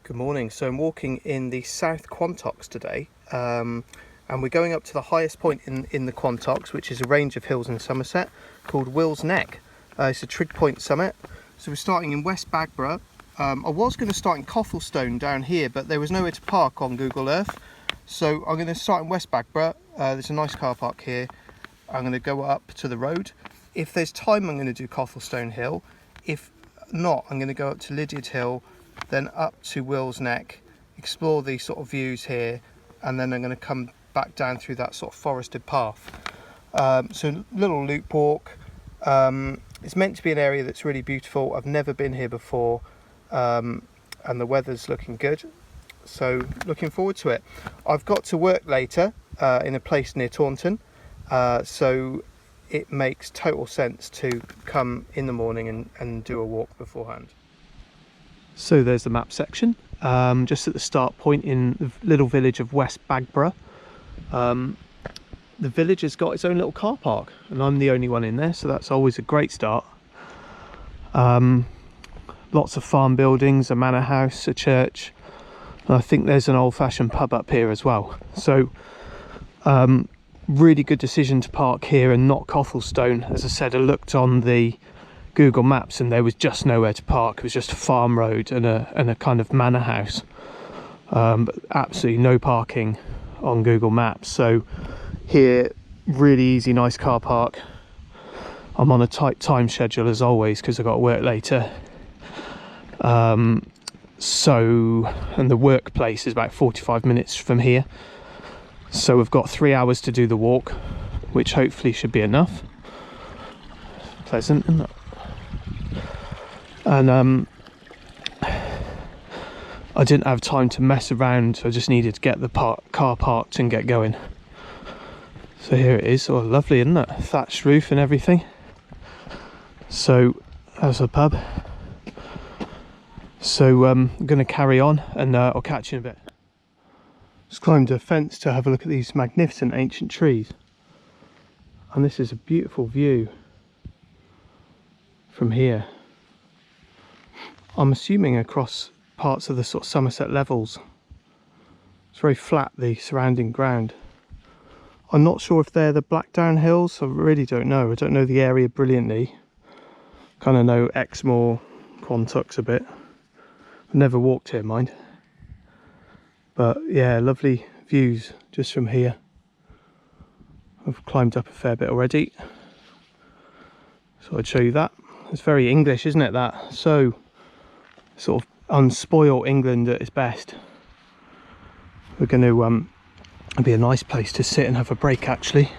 Good morning. So I'm walking in the South Quantocks today, and we're going up to the highest point in the Quantocks, which is a range of hills in Somerset called Will's Neck. It's a trig point summit. So we're starting in West Bagborough. I was going to start in Cothelstone down here, but there was nowhere to park on Google Earth. So I'm going to start in West Bagborough. There's a nice car park here. I'm going to go up to the road. If there's time, I'm going to do Cothelstone Hill. If not, I'm going to go up to Lydeard Hill, then up to Will's Neck, explore these sort of views here, and then I'm going to come back down through that sort of forested path. So little loop walk. It's meant to be an area that's really beautiful. I've never been here before, and the weather's looking good, so looking forward to it. I've got to work later in a place near Taunton, so it makes total sense to come in the morning and do a walk beforehand. So there's the map section, just at the start point in the little village of West Bagborough. The village has got its own little car park, and I'm the only one in there, so that's always a great start. Lots of farm buildings, a manor house, a church, and I think there's an old-fashioned pub up here as well. So really good decision to park here and not Cothelstone. As I said, I looked on the Google Maps and there was just nowhere to park. It was just a farm road and a kind of manor house, but absolutely no parking on Google Maps. So here, really easy, nice car park. I'm on a tight time schedule as always because I've got to work later. And the workplace is about 45 minutes from here. So we've got 3 hours to do the walk, which hopefully should be enough. Pleasant, isn't it? And I didn't have time to mess around, so I just needed to get the car parked and get going. So here it is. Oh, lovely, isn't it? Thatched roof and everything. So that's the pub. So I'm going to carry on, and I'll catch you in a bit. Just climbed a fence to have a look at these magnificent ancient trees, and this is a beautiful view from here. I'm assuming across parts of the sort of Somerset levels. It's very flat, the surrounding ground. I'm not sure if they're the Blackdown Hills. I really don't know. I don't know the area brilliantly. Kind of know Exmoor, Quantocks a bit. I've never walked here, mind. But yeah, lovely views just from here. I've climbed up a fair bit already, so I'd show you that. It's very English, isn't it, that? So sort of unspoiled England at its best. We're going to it'll be a nice place to sit and have a break, actually,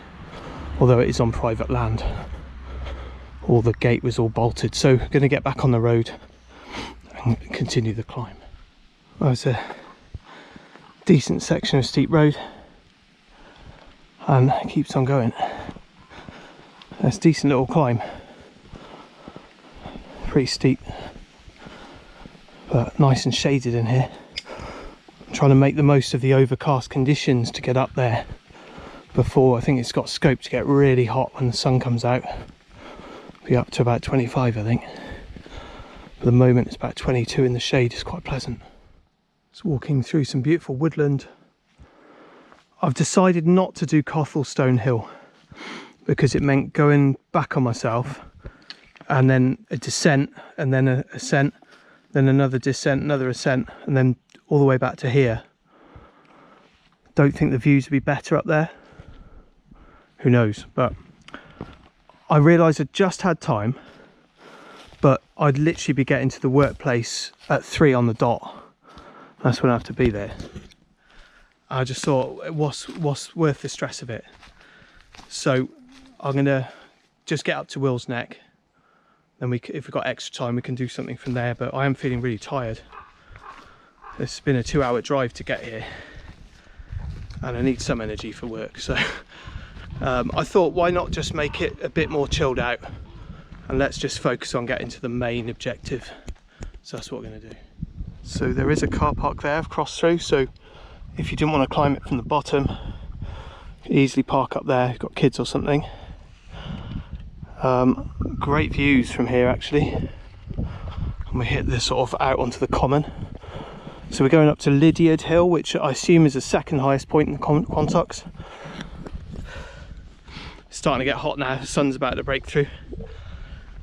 although it is on private land. All the gate was all bolted, so going to get back on the road and continue the climb. Well, it's a decent section of steep road, and it keeps on going. It's a decent little climb, pretty steep, but nice and shaded in here. I'm trying to make the most of the overcast conditions to get up there before. I think it's got scope to get really hot when the sun comes out. Be up to about 25, I think. For the moment it's about 22 in the shade. It's quite pleasant. Just walking through some beautiful woodland. I've decided not to do Cothelstone Hill because it meant going back on myself, and then a descent, and then a ascent, then another descent, another ascent, and then all the way back to here. Don't think the views would be better up there. Who knows? But I realised I just had time, but I'd literally be getting to the workplace at 3 on the dot. That's when I have to be there. I just thought it was worth the stress of it. So I'm going to just get up to Will's Neck. Then if we've got extra time, we can do something from there. But I am feeling really tired. It's been a 2-hour drive to get here, and I need some energy for work. So I thought, why not just make it a bit more chilled out, and let's just focus on getting to the main objective. So that's what we're going to do. So there is a car park there I've crossed through, so if you didn't want to climb it from the bottom, you can easily park up there. You've got kids or something. Great views from here, actually, and we hit this sort of out onto the common. So we're going up to Lydeard Hill, which I assume is the second highest point in the Quantocks. It's starting to get hot now, the sun's about to break through.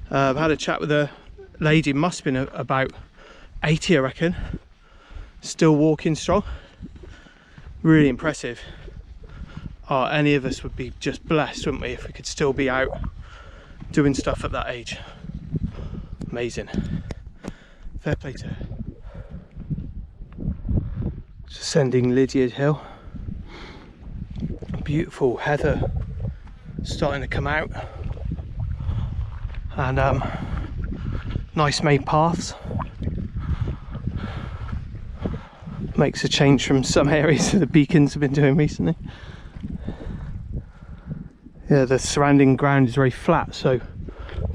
I've had a chat with a lady, must have been about 80 I reckon, still walking strong. Really impressive. Oh, any of us would be just blessed, wouldn't we, if we could still be out doing stuff at that age. Amazing. Fair play to her. Descending Lydeard Hill. Beautiful heather starting to come out, and nice made paths. Makes a change from some areas that the beacons have been doing recently. Yeah, the surrounding ground is very flat, so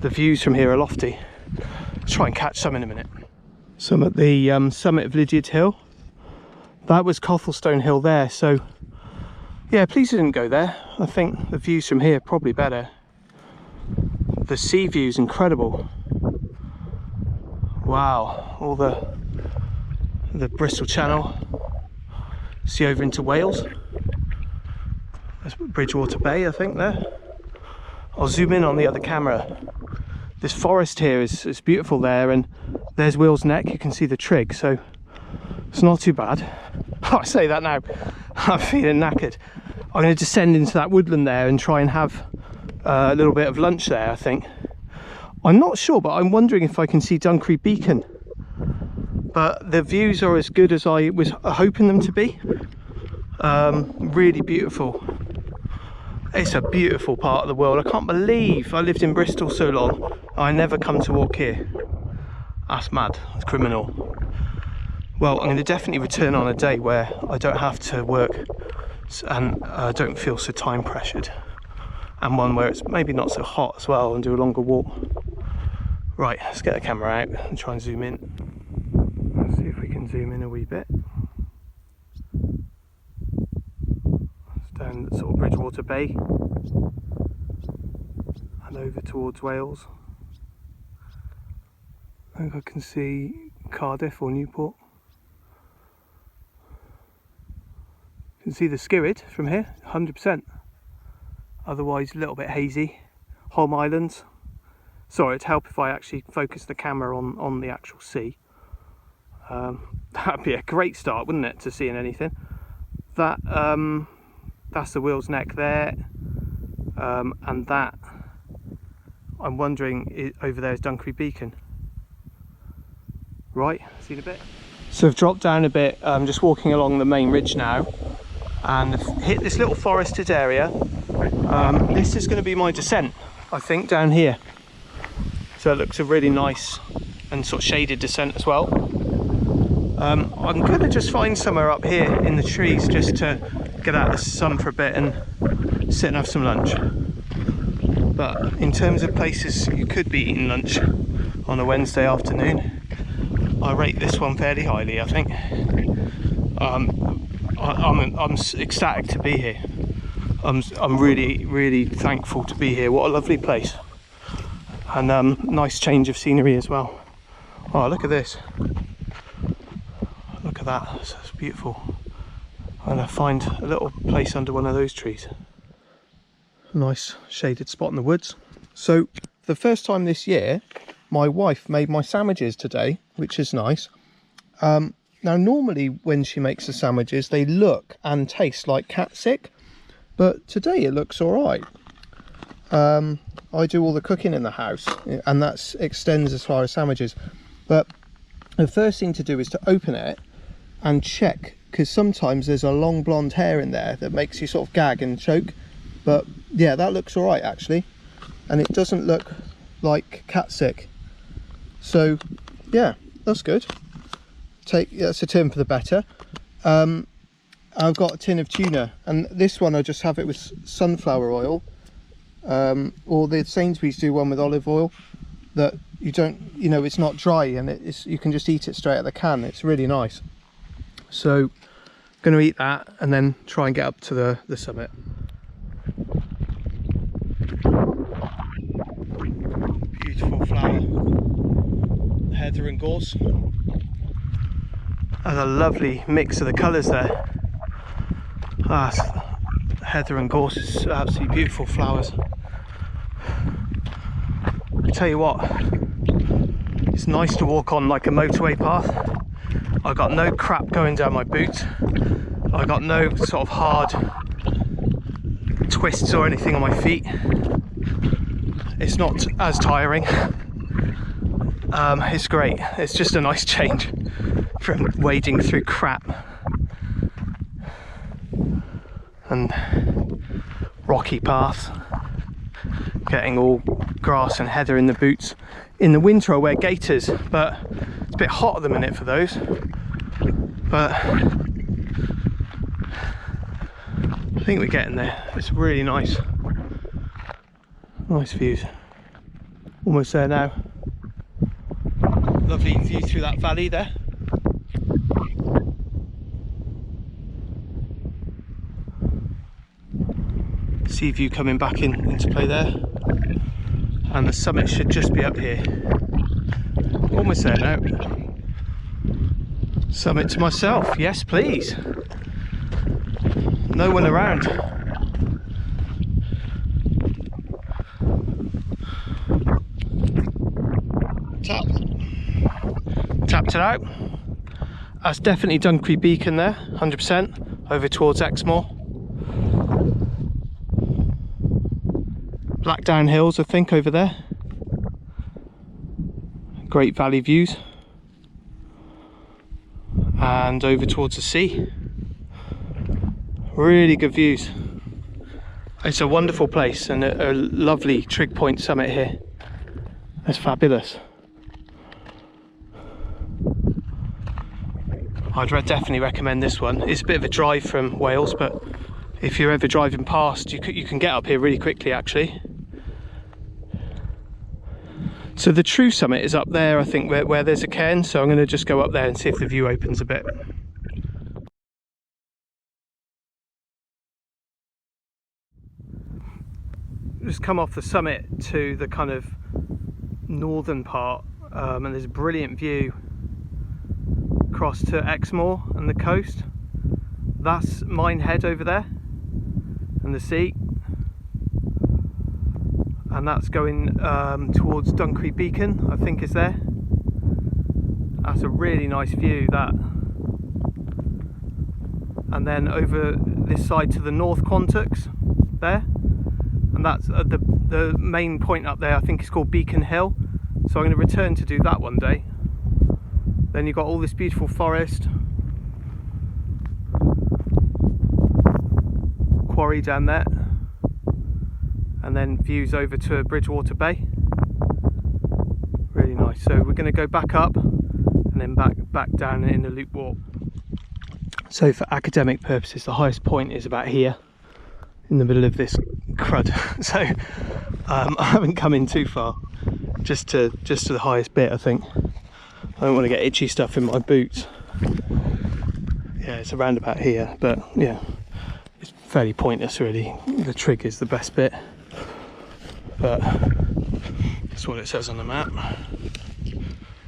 the views from here are lofty. Let's try and catch some in a minute. So I'm at the summit of Lydeard Hill. That was Cothelstone Hill there, so yeah, please didn't go there. I think the views from here are probably better. The sea view is incredible. Wow, all the Bristol Channel. See over into Wales. There's Bridgewater Bay, I think, there. I'll zoom in on the other camera. This forest here is beautiful there, and there's Will's Neck. You can see the Trig, so it's not too bad. I say that now, I'm feeling knackered. I'm going to descend into that woodland there and try and have a little bit of lunch there, I think. I'm not sure, but I'm wondering if I can see Dunkery Beacon. But the views are as good as I was hoping them to be. Really beautiful. It's a beautiful part of the world. I can't believe I lived in Bristol so long, I never come to walk here. That's mad, that's criminal. Well, I'm going to definitely return on a day where I don't have to work and I don't feel so time pressured, and one where it's maybe not so hot as well, and do a longer walk. Right, let's get the camera out and try and zoom in. Let's see if we can zoom in a wee bit. It's down sort of Bridgewater Bay and over towards Wales. I think I can see Cardiff or Newport. You can see the Skirrid from here, 100%. Otherwise a little bit hazy. Holm Islands. Sorry, it'd help if I actually focus the camera on the actual sea. That'd be a great start, wouldn't it, to seeing anything. That's the Will's Neck there, and that, I'm wondering, over there is Dunkery Beacon. Right, see in a bit. So I've dropped down a bit, just walking along the main ridge now, and I've hit this little forested area. This is going to be my descent, I think, down here. So it looks a really nice and sort of shaded descent as well. I'm going to just find somewhere up here in the trees just to get out of the sun for a bit and sit and have some lunch. But in terms of places you could be eating lunch on a Wednesday afternoon, I rate this one fairly highly, I think. I'm ecstatic to be here. I'm really thankful to be here. What a lovely place, and nice change of scenery as well. Oh, look at this! Look at that! It's beautiful. I'm gonna find a little place under one of those trees. A nice shaded spot in the woods. So, for the first time this year, my wife made my sandwiches today, which is nice. Now, normally when she makes the sandwiches, they look and taste like catsick, but today it looks all right. I do all the cooking in the house, and that extends as far as sandwiches. But the first thing to do is to open it and check, because sometimes there's a long blonde hair in there that makes you sort of gag and choke. But yeah, that looks all right actually, and it doesn't look like catsick. So yeah, that's good. That's a turn for the better. I've got a tin of tuna, and this one I just have it with sunflower oil, or the Sainsbury's do one with olive oil that you don't, you know, it's not dry, and you can just eat it straight out of the can. It's really nice. So going to eat that and then try and get up to the summit. Beautiful flower, heather and gorse. And a lovely mix of the colours there. Heather and gorse is absolutely beautiful flowers. I tell you what, it's nice to walk on like a motorway path. I got no crap going down my boots. I got no sort of hard twists or anything on my feet. It's not as tiring. It's great. It's just a nice change from wading through crap and rocky paths, getting all grass and heather in the boots. In the winter I wear gaiters, but it's a bit hot at the minute for those. But I think we're getting there. It's really nice. Nice views. Almost there now. Lovely view through that valley there. Sea view coming back into play there. And the summit should just be up here. Almost there now. Summit to myself, yes please. No one around. Tapped it out. That's definitely Dunkery Beacon there, 100%, over towards Exmoor. Blackdown Hills, I think, over there. Great valley views. And over towards the sea. Really good views. It's a wonderful place and a lovely trig point summit here. That's fabulous. I'd definitely recommend this one. It's a bit of a drive from Wales, but if you're ever driving past, you can get up here really quickly actually. So the true summit is up there, I think, where there's a cairn, so I'm going to just go up there and see if the view opens a bit. Just come off the summit to the kind of northern part, and there's a brilliant view across to Exmoor and the coast. That's Minehead over there and the sea, and that's going towards Dunkery Beacon, I think is there. That's a really nice view, that. And then over this side to the North Quantocks there, and that's the main point up there, I think is called Beacon Hill. So I'm going to return to do that one day. Then you've got all this beautiful forest, quarry down there, and then views over to Bridgewater Bay. Really nice. So we're going to go back up and then back down in the loop walk. So for academic purposes, the highest point is about here in the middle of this crud. So I haven't come in too far, just to the highest bit, I think. I don't want to get itchy stuff in my boots. Yeah, it's around about here, but yeah, it's fairly pointless really. The trig is the best bit, but that's what it says on the map.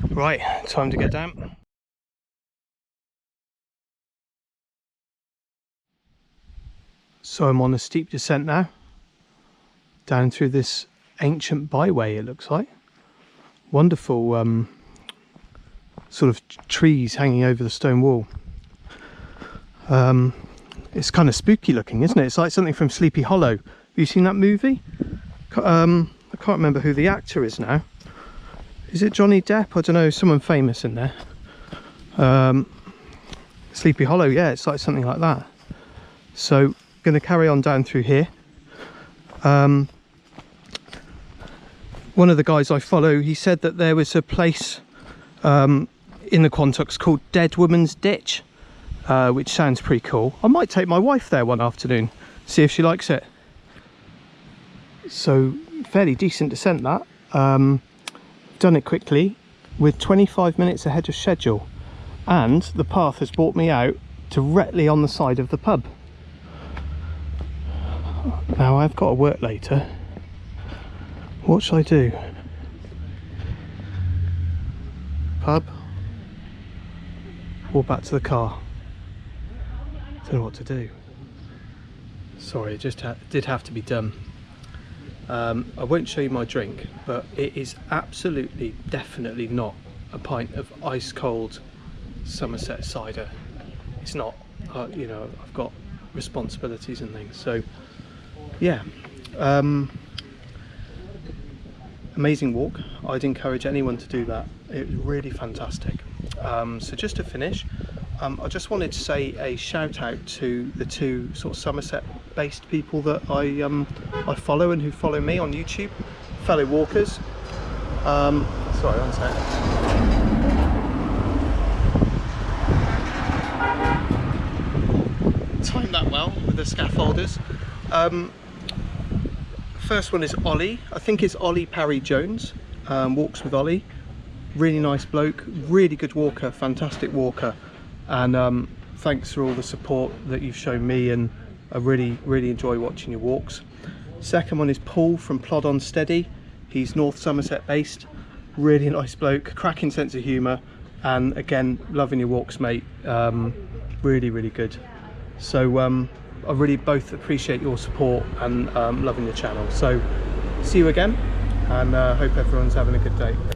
Right, time to get down. So I'm on a steep descent now, down through this ancient byway, it looks like. Wonderful sort of trees hanging over the stone wall. It's kind of spooky looking, isn't it? It's like something from Sleepy Hollow. Have you seen that movie? I can't remember who the actor is now. Is it Johnny Depp? I don't know, someone famous in there. Sleepy Hollow, yeah, it's like something like that. So going to carry on down through here. One of the guys I follow, he said that there was a place in the Quantocks called Dead Woman's Ditch, which sounds pretty cool. I might take my wife there one afternoon, see if she likes it. So fairly decent descent that. Done it quickly with 25 minutes ahead of schedule, and the path has brought me out directly on the side of the pub. Now I've got to work later. What shall I do? walk back to the car. Don't know what to do. Sorry, it just did have to be done. I won't show you my drink, but it is absolutely, definitely not a pint of ice cold Somerset cider. It's not. You know, I've got responsibilities and things. So yeah, amazing walk. I'd encourage anyone to do that. It was really fantastic. So just to finish, I just wanted to say a shout out to the two sort of Somerset based people that I follow and who follow me on YouTube, fellow walkers. Sorry, one sec. Timed that well with the scaffolders. First one is Ollie. I think it's Ollie Parry Jones. Walks with Ollie. Really nice bloke, really good walker, fantastic walker, and thanks for all the support that you've shown me, and I really enjoy watching your walks. Second one is Paul from Plod on Steady. He's North Somerset based, really nice bloke, cracking sense of humour, and again, loving your walks, mate. Really good. So I really both appreciate your support and loving the channel. So see you again, and hope everyone's having a good day.